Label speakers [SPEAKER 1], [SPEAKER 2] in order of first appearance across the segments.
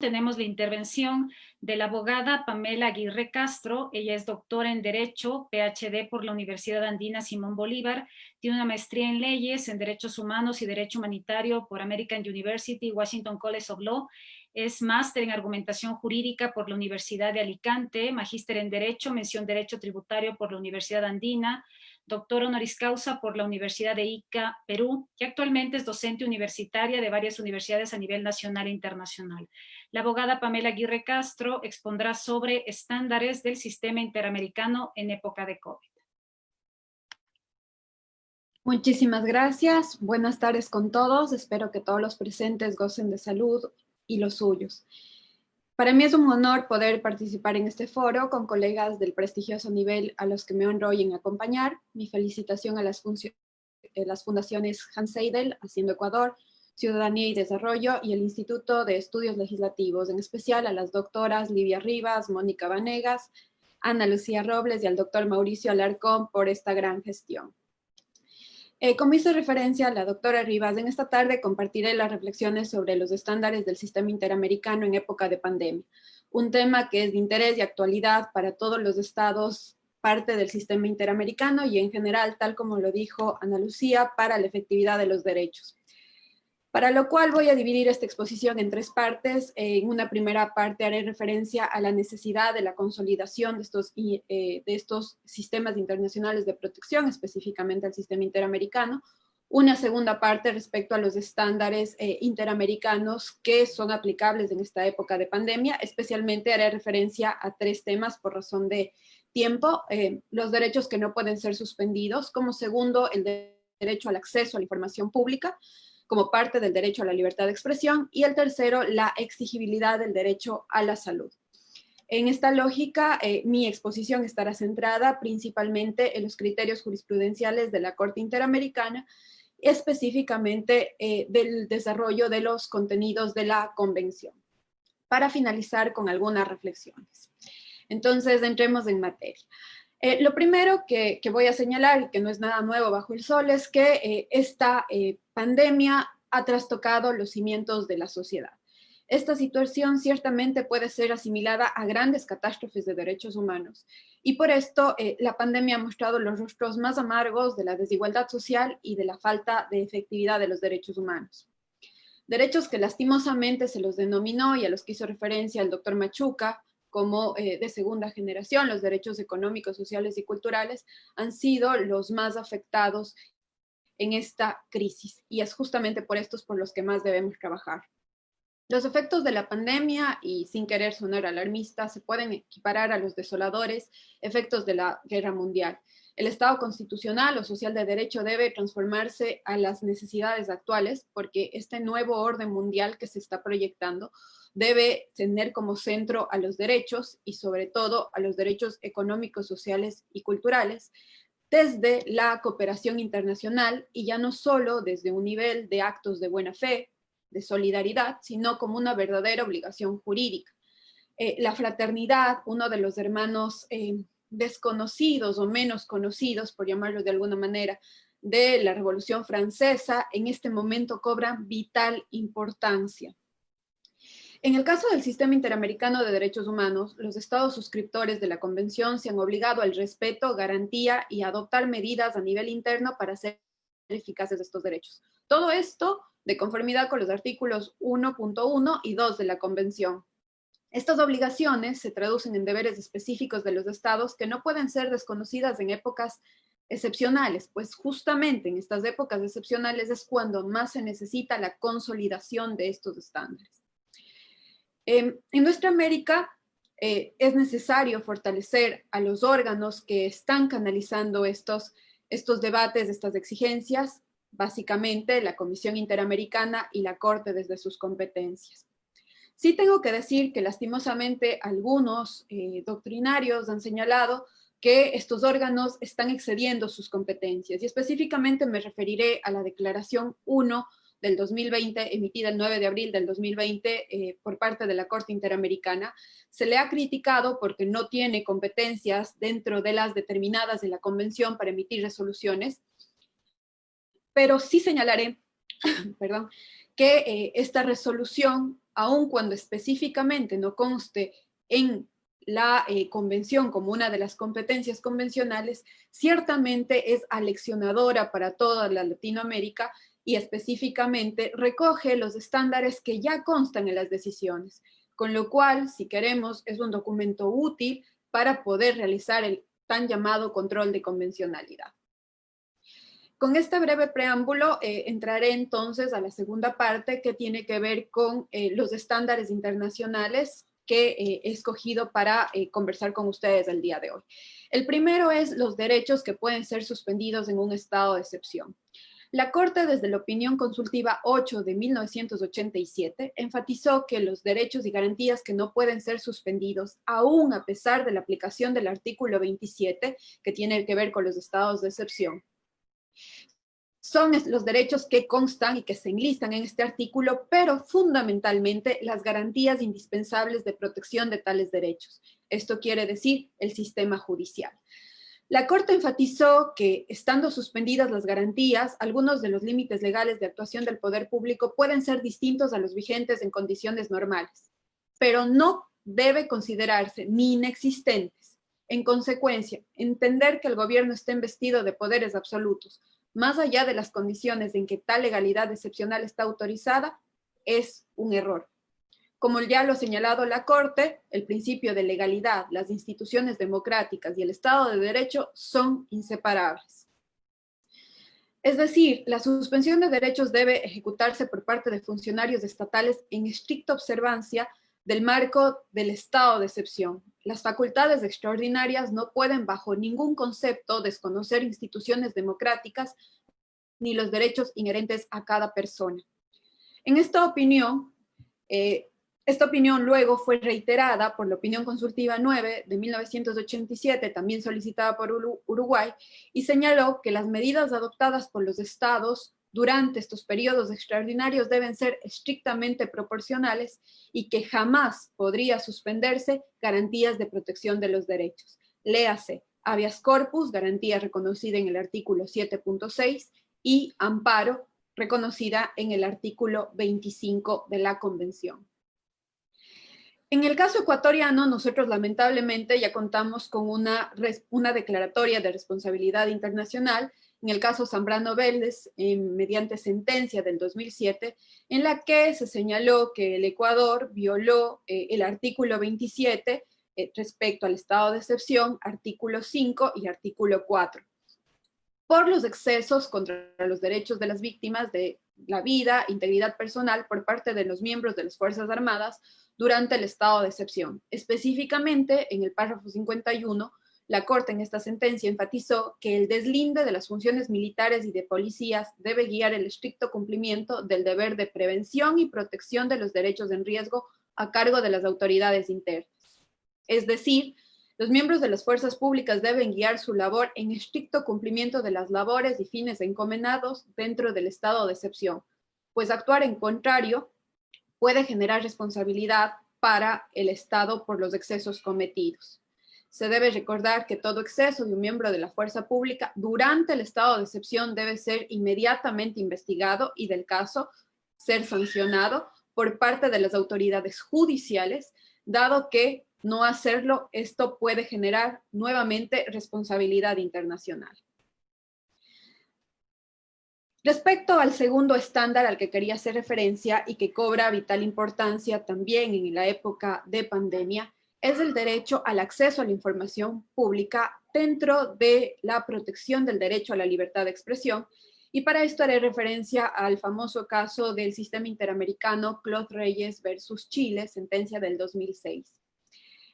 [SPEAKER 1] tenemos la intervención de la abogada Pamela Aguirre Castro. Ella es doctora en Derecho, PhD por la Universidad Andina Simón Bolívar, tiene una maestría en Leyes, en Derechos Humanos y Derecho Humanitario por American University, Washington College of Law. Es máster en Argumentación Jurídica por la Universidad de Alicante, magíster en Derecho, mención Derecho Tributario por la Universidad Andina, doctor honoris causa por la Universidad de Ica, Perú, y actualmente es docente universitaria de varias universidades a nivel nacional e internacional. La abogada Pamela Aguirre Castro expondrá sobre estándares del sistema interamericano en época de COVID.
[SPEAKER 2] Muchísimas gracias. Buenas tardes con todos. Espero que todos los presentes gocen de salud y los suyos. Para mí es un honor poder participar en este foro con colegas del prestigioso nivel a los que me honro hoy en acompañar. Mi felicitación a las fundaciones Hans Seidel, Haciendo Ecuador, Ciudadanía y Desarrollo, y el Instituto de Estudios Legislativos, en especial a las doctoras Livia Rivas, Mónica Vanegas, Ana Lucía Robles y al doctor Mauricio Alarcón por esta gran gestión. Como hizo referencia la doctora Rivas, en esta tarde compartiré las reflexiones sobre los estándares del sistema interamericano en época de pandemia, un tema que es de interés y actualidad para todos los estados, parte del sistema interamericano y en general, tal como lo dijo Ana Lucía, para la efectividad de los derechos. Para lo cual voy a dividir esta exposición en tres partes. En una primera parte haré referencia a la necesidad de la consolidación de estos sistemas internacionales de protección, específicamente al sistema interamericano. Una segunda parte respecto a los estándares interamericanos que son aplicables en esta época de pandemia. Especialmente haré referencia a tres temas por razón de tiempo. Los derechos que no pueden ser suspendidos. Como segundo, el derecho al acceso a la información pública como parte del derecho a la libertad de expresión, y el tercero, la exigibilidad del derecho a la salud. En esta lógica, mi exposición estará centrada principalmente en los criterios jurisprudenciales de la Corte Interamericana, específicamente del desarrollo de los contenidos de la Convención, para finalizar con algunas reflexiones. Entonces, entremos en materia. Lo primero que voy a señalar, y que no es nada nuevo bajo el sol, es que esta pandemia ha trastocado los cimientos de la sociedad. Esta situación ciertamente puede ser asimilada a grandes catástrofes de derechos humanos, y por esto la pandemia ha mostrado los rostros más amargos de la desigualdad social y de la falta de efectividad de los derechos humanos. Derechos que lastimosamente se los denominó, y a los que hizo referencia el doctor Machuca, como de segunda generación. Los derechos económicos, sociales y culturales han sido los más afectados en esta crisis, y es justamente por estos por los que más debemos trabajar. Los efectos de la pandemia, y sin querer sonar alarmista, se pueden equiparar a los desoladores efectos de la guerra mundial. El Estado constitucional o social de derecho debe transformarse a las necesidades actuales, porque este nuevo orden mundial que se está proyectando debe tener como centro a los derechos, y sobre todo a los derechos económicos, sociales y culturales, desde la cooperación internacional, y ya no solo desde un nivel de actos de buena fe, de solidaridad, sino como una verdadera obligación jurídica. La fraternidad, uno de los hermanos desconocidos o menos conocidos, por llamarlo de alguna manera, de la Revolución Francesa, en este momento cobra vital importancia. En el caso del Sistema Interamericano de Derechos Humanos, los estados suscriptores de la Convención se han obligado al respeto, garantía y adoptar medidas a nivel interno para hacer eficaces estos derechos. Todo esto de conformidad con los artículos 1.1 y 2 de la Convención. Estas obligaciones se traducen en deberes específicos de los estados que no pueden ser desconocidas en épocas excepcionales, pues justamente en estas épocas excepcionales es cuando más se necesita la consolidación de estos estándares. En nuestra América es necesario fortalecer a los órganos que están canalizando estos debates, estas exigencias, básicamente la Comisión Interamericana y la Corte desde sus competencias. Sí tengo que decir que lastimosamente algunos doctrinarios han señalado que estos órganos están excediendo sus competencias, y específicamente me referiré a la Declaración 1 del 2020, emitida el 9 de abril del 2020 por parte de la Corte Interamericana. Se le ha criticado porque no tiene competencias dentro de las determinadas de la Convención para emitir resoluciones, pero sí señalaré perdón, que esta resolución aun cuando específicamente no conste en la convención como una de las competencias convencionales, ciertamente es aleccionadora para toda la Latinoamérica y específicamente recoge los estándares que ya constan en las decisiones, con lo cual, si queremos, es un documento útil para poder realizar el tan llamado control de convencionalidad. Con este breve preámbulo entraré entonces a la segunda parte que tiene que ver con los estándares internacionales que he escogido para conversar con ustedes el día de hoy. El primero es los derechos que pueden ser suspendidos en un estado de excepción. La Corte, desde la opinión consultiva 8 de 1987, enfatizó que los derechos y garantías que no pueden ser suspendidos, aún a pesar de la aplicación del artículo 27, que tiene que ver con los estados de excepción, son los derechos que constan y que se enlistan en este artículo, pero fundamentalmente las garantías indispensables de protección de tales derechos. Esto quiere decir el sistema judicial. La Corte enfatizó que, estando suspendidas las garantías, algunos de los límites legales de actuación del poder público pueden ser distintos a los vigentes en condiciones normales, pero no debe considerarse ni inexistentes. En consecuencia, entender que el gobierno está investido de poderes absolutos, más allá de las condiciones en que tal legalidad excepcional está autorizada, es un error. Como ya lo ha señalado la Corte, el principio de legalidad, las instituciones democráticas y el Estado de Derecho son inseparables. Es decir, la suspensión de derechos debe ejecutarse por parte de funcionarios estatales en estricta observancia del marco del estado de excepción. Las facultades extraordinarias no pueden bajo ningún concepto desconocer instituciones democráticas ni los derechos inherentes a cada persona. En esta opinión luego fue reiterada por la opinión consultiva 9 de 1987, también solicitada por Uruguay, y señaló que las medidas adoptadas por los estados durante estos periodos extraordinarios deben ser estrictamente proporcionales y que jamás podría suspenderse garantías de protección de los derechos. Léase, habeas corpus, garantía reconocida en el artículo 7.6, y amparo, reconocida en el artículo 25 de la Convención. En el caso ecuatoriano, nosotros lamentablemente ya contamos con una declaratoria de responsabilidad internacional, en el caso Zambrano Vélez, mediante sentencia del 2007, en la que se señaló que el Ecuador violó el artículo 27 respecto al estado de excepción, artículo 5 y artículo 4, por los excesos contra los derechos de las víctimas de la vida, integridad personal por parte de los miembros de las Fuerzas Armadas durante el estado de excepción. Específicamente, en el párrafo 51, la Corte en esta sentencia enfatizó que el deslinde de las funciones militares y de policías debe guiar el estricto cumplimiento del deber de prevención y protección de los derechos en riesgo a cargo de las autoridades internas. Es decir, los miembros de las fuerzas públicas deben guiar su labor en estricto cumplimiento de las labores y fines encomendados dentro del estado de excepción, pues actuar en contrario puede generar responsabilidad para el Estado por los excesos cometidos. Se debe recordar que todo exceso de un miembro de la fuerza pública durante el estado de excepción debe ser inmediatamente investigado y, del caso, ser sancionado por parte de las autoridades judiciales, dado que no hacerlo, esto puede generar nuevamente responsabilidad internacional. Respecto al segundo estándar al que quería hacer referencia y que cobra vital importancia también en la época de pandemia, es el derecho al acceso a la información pública dentro de la protección del derecho a la libertad de expresión. Y para esto haré referencia al famoso caso del sistema interamericano Claude Reyes versus Chile, sentencia del 2006.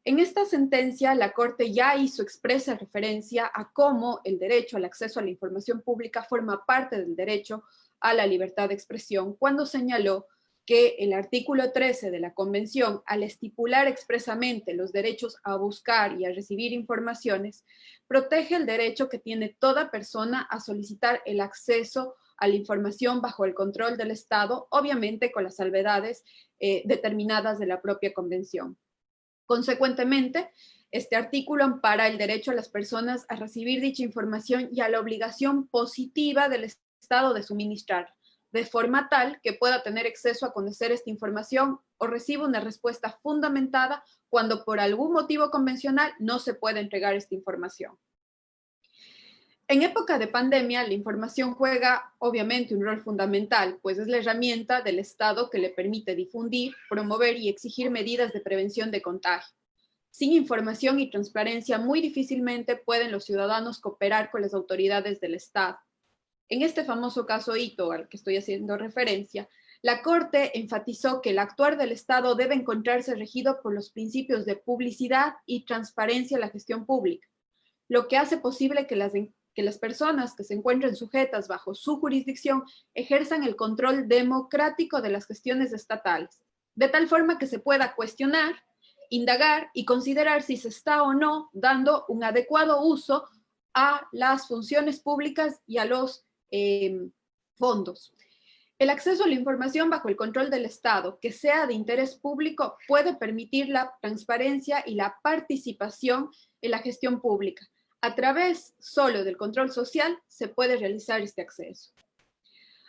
[SPEAKER 2] En esta sentencia, la Corte ya hizo expresa referencia a cómo el derecho al acceso a la información pública forma parte del derecho a la libertad de expresión, cuando señaló que el artículo 13 de la Convención, al estipular expresamente los derechos a buscar y a recibir informaciones, protege el derecho que tiene toda persona a solicitar el acceso a la información bajo el control del Estado, obviamente con las salvedades determinadas de la propia Convención. Consecuentemente, este artículo ampara el derecho a las personas a recibir dicha información y a la obligación positiva del Estado de suministrarla, de forma tal que pueda tener acceso a conocer esta información o reciba una respuesta fundamentada cuando por algún motivo convencional no se puede entregar esta información. En época de pandemia, la información juega obviamente un rol fundamental, pues es la herramienta del Estado que le permite difundir, promover y exigir medidas de prevención de contagio. Sin información y transparencia, muy difícilmente pueden los ciudadanos cooperar con las autoridades del Estado. En este famoso caso Ito, al que estoy haciendo referencia, la Corte enfatizó que el actuar del Estado debe encontrarse regido por los principios de publicidad y transparencia en la gestión pública, lo que hace posible que las personas que se encuentren sujetas bajo su jurisdicción ejerzan el control democrático de las gestiones estatales, de tal forma que se pueda cuestionar, indagar y considerar si se está o no dando un adecuado uso a las funciones públicas y a los fondos. El acceso a la información bajo el control del Estado, que sea de interés público, puede permitir la transparencia y la participación en la gestión pública. A través solo del control social se puede realizar este acceso.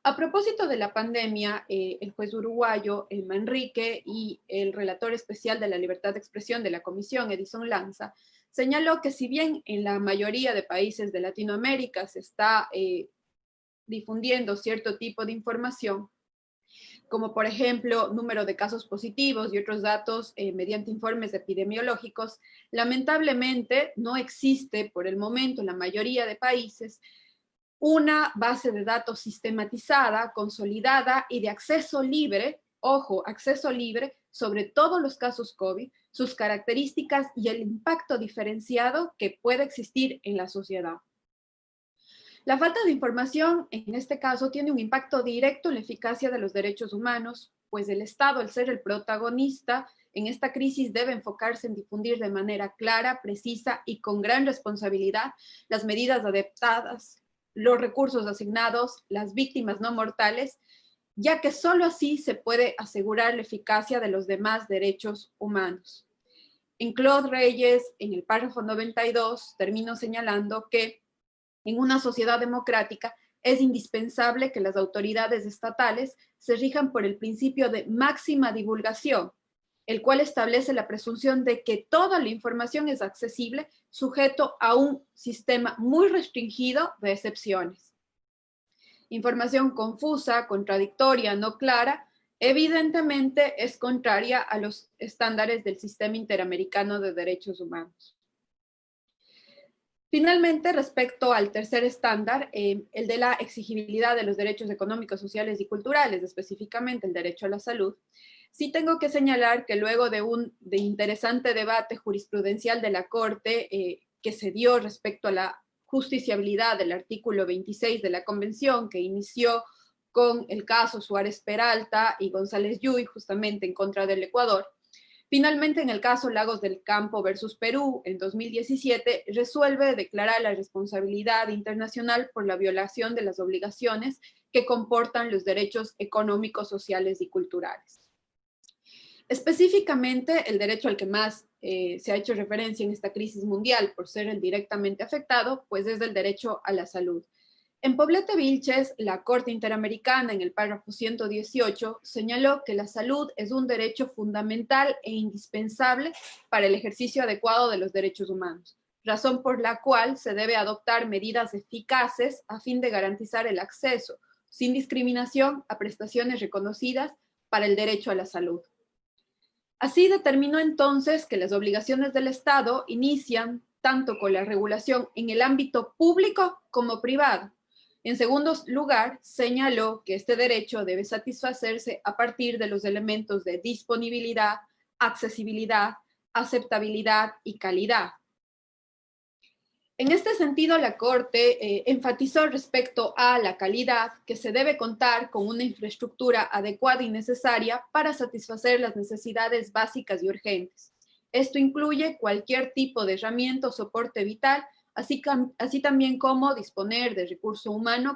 [SPEAKER 2] A propósito de la pandemia, el juez uruguayo Manrique y el relator especial de la libertad de expresión de la Comisión, Edison Lanza, señaló que si bien en la mayoría de países de Latinoamérica se está difundiendo cierto tipo de información, como por ejemplo número de casos positivos y otros datos mediante informes epidemiológicos, lamentablemente no existe por el momento en la mayoría de países una base de datos sistematizada, consolidada y de acceso libre, ojo, acceso libre sobre todos los casos COVID, sus características y el impacto diferenciado que puede existir en la sociedad. La falta de información, en este caso, tiene un impacto directo en la eficacia de los derechos humanos, pues el Estado, al ser el protagonista en esta crisis, debe enfocarse en difundir de manera clara, precisa y con gran responsabilidad las medidas adaptadas, los recursos asignados, las víctimas no mortales, ya que solo así se puede asegurar la eficacia de los demás derechos humanos. En Claude Reyes, en el párrafo 92, termino señalando que en una sociedad democrática es indispensable que las autoridades estatales se rijan por el principio de máxima divulgación, el cual establece la presunción de que toda la información es accesible, sujeto a un sistema muy restringido de excepciones. Información confusa, contradictoria, no clara, evidentemente es contraria a los estándares del Sistema Interamericano de Derechos Humanos. Finalmente, respecto al tercer estándar, el de la exigibilidad de los derechos económicos, sociales y culturales, específicamente el derecho a la salud, sí tengo que señalar que luego de un interesante debate jurisprudencial de la Corte que se dio respecto a la justiciabilidad del artículo 26 de la Convención, que inició con el caso Suárez Peralta y González Yuy, justamente en contra del Ecuador, finalmente, en el caso Lagos del Campo versus Perú, en 2017, resuelve declarar la responsabilidad internacional por la violación de las obligaciones que comportan los derechos económicos, sociales y culturales. Específicamente, el derecho al que más se ha hecho referencia en esta crisis mundial por ser el directamente afectado, pues es el derecho a la salud. En Poblete Vilches, la Corte Interamericana, en el párrafo 118, señaló que la salud es un derecho fundamental e indispensable para el ejercicio adecuado de los derechos humanos, razón por la cual se debe adoptar medidas eficaces a fin de garantizar el acceso, sin discriminación, a prestaciones reconocidas para el derecho a la salud. Así determinó entonces que las obligaciones del Estado inician tanto con la regulación en el ámbito público como privado. En segundo lugar, señaló que este derecho debe satisfacerse a partir de los elementos de disponibilidad, accesibilidad, aceptabilidad y calidad. En este sentido, la Corte enfatizó respecto a la calidad que se debe contar con una infraestructura adecuada y necesaria para satisfacer las necesidades básicas y urgentes. Esto incluye cualquier tipo de herramienta o soporte vital, así también como disponer de recurso humano